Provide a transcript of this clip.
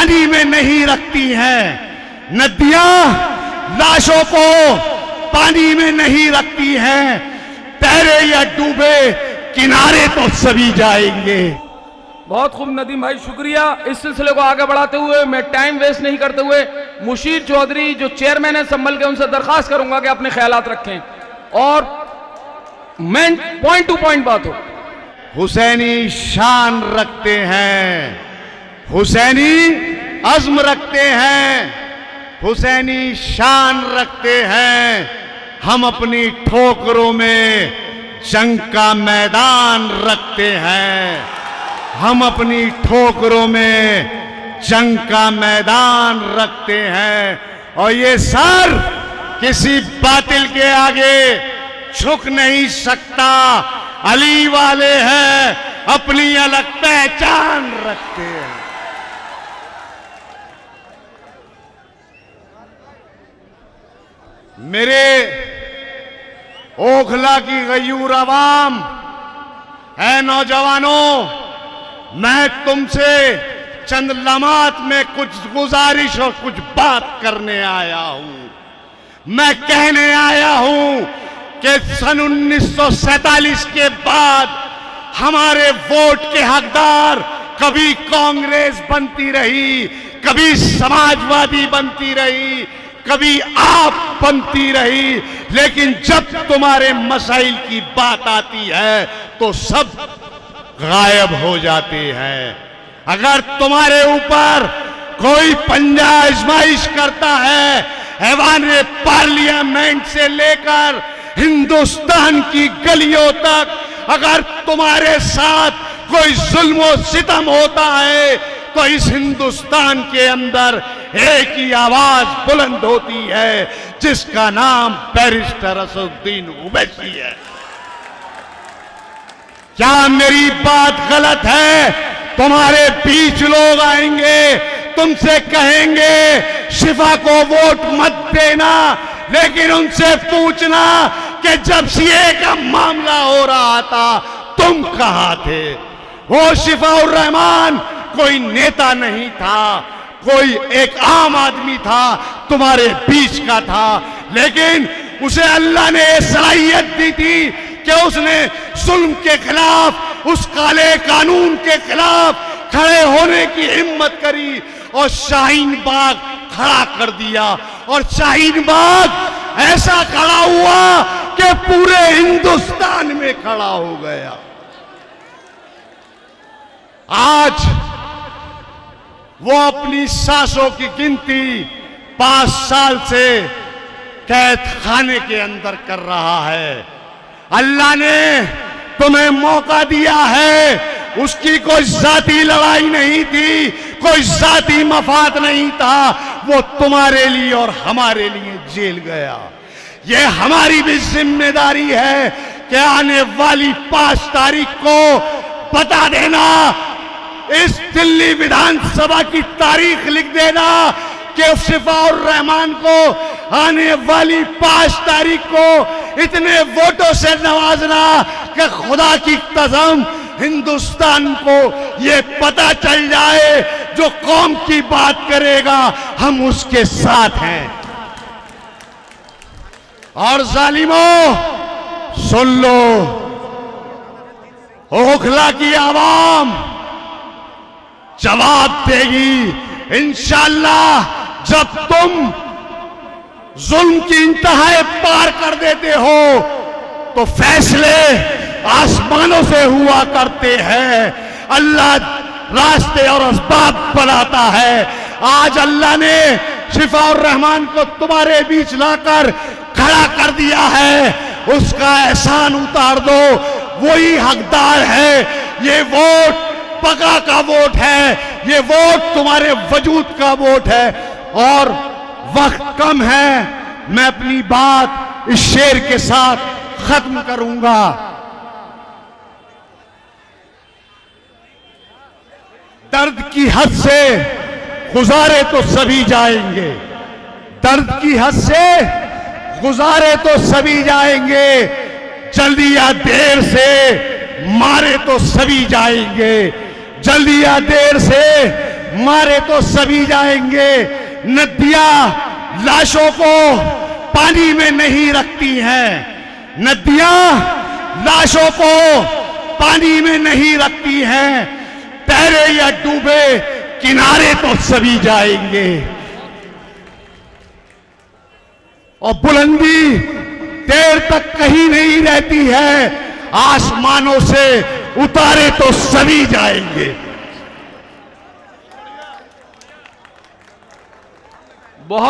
पानी में नहीं रखती हैं, नदियां लाशों को पानी में नहीं रखती हैं। तैरे या डूबे किनारे तो सभी जाएंगे। बहुत खूब नदीम भाई, शुक्रिया। इस सिलसिले को आगे बढ़ाते हुए मैं टाइम वेस्ट नहीं करते हुए मुशीर चौधरी जो चेयरमैन है संभल के, उनसे दरखास्त करूंगा कि अपने ख्यालात रखें और मैं पॉइंट टू पॉइंट बात हो। हुसैनी शान रखते हैं, हुसैनी अज़्म रखते हैं, हुसैनी शान रखते हैं। हम अपनी ठोकरों में जंग का मैदान रखते हैं, हम अपनी ठोकरों में जंग का मैदान रखते हैं। और ये सर किसी बातिल के आगे झुक नहीं सकता। अली वाले हैं, अपनी अलग पहचान रखते हैं। मेरे ओखला की गयूर अवाम है, नौजवानों, मैं तुमसे चंद लम्हात में कुछ गुजारिश और कुछ बात करने आया हूं। मैं कहने आया हूं कि सन 1947 के बाद हमारे वोट के हकदार कभी कांग्रेस बनती रही, कभी समाजवादी बनती रही, कभी आप बनती रही, लेकिन जब तुम्हारे मसाइल की बात आती है तो सब गायब हो जाते हैं। अगर तुम्हारे ऊपर कोई पंजा आजमाइश करता है, ऐवान पार्लियामेंट से लेकर हिंदुस्तान की गलियों तक, अगर तुम्हारे साथ कोई जुल्म और सितम होता है तो इस हिंदुस्तान के अंदर एक ही आवाज बुलंद होती है, जिसका नाम बैरिस्टर असदुद्दीन ओवैसी है। क्या मेरी बात गलत है? तुम्हारे बीच लोग आएंगे, तुमसे कहेंगे शिफा को वोट मत देना, लेकिन उनसे पूछना कि जब सीए का मामला हो रहा था तुम कहां थे? वो शिफा उर रहमान कोई नेता नहीं था, कोई एक आम आदमी था, तुम्हारे बीच का था, लेकिन उसे अल्लाह ने सलाहियत दी थी कि उसने जुल्म के खिलाफ, उस काले कानून के खिलाफ खड़े होने की हिम्मत करी और शाहीन बाग खड़ा कर दिया। और शाहीन बाग ऐसा खड़ा हुआ कि पूरे हिंदुस्तान में खड़ा हो गया। आज वो अपनी सांसों की गिनती 5 साल से कैद खाने के अंदर कर रहा है। अल्लाह ने तुम्हें मौका दिया है, उसकी कोई जाती लड़ाई नहीं थी, कोई जाती मफाद नहीं था, वो तुम्हारे लिए और हमारे लिए जेल गया। ये हमारी भी जिम्मेदारी है कि आने वाली 5 तारीख को बता देना, इस दिल्ली विधानसभा की तारीख लिख देना कि शिफा उर रहमान को आने वाली 5 तारीख को इतने वोटों से नवाजना कि खुदा की कसम हिंदुस्तान को ये पता चल जाए, जो कौम की बात करेगा हम उसके साथ हैं। और जालिमों सुन लो, ओखला की आवाम जवाब देगी इंशाअल्लाह। जब तुम जुल्म की इंतहाएं पार कर देते हो तो फैसले आसमानों से हुआ करते हैं। अल्लाह रास्ते और असबाब बनाता है। आज अल्लाह ने शिफा उर रहमान को तुम्हारे बीच लाकर खड़ा कर दिया है, उसका एहसान उतार दो। वही हकदार है। ये वोट पका का वोट है, ये वोट तुम्हारे वजूद का वोट है। और वक्त कम है, मैं अपनी बात इस शेर के साथ खत्म करूंगा। दर्द की हद से गुजारे तो सभी जाएंगे, दर्द की हद से गुजारे तो सभी जाएंगे, जल्दी या देर से मारे तो सभी जाएंगे, जल्दी या देर से मारे तो सभी जाएंगे। नदियां लाशों को पानी में नहीं रखती हैं, नदियां लाशों को पानी में नहीं रखती हैं। तैरे या डूबे किनारे तो सभी जाएंगे। और बुलंदी देर तक कहीं नहीं रहती है, आसमानों से उतारे तो सभी जाएंगे। बहुत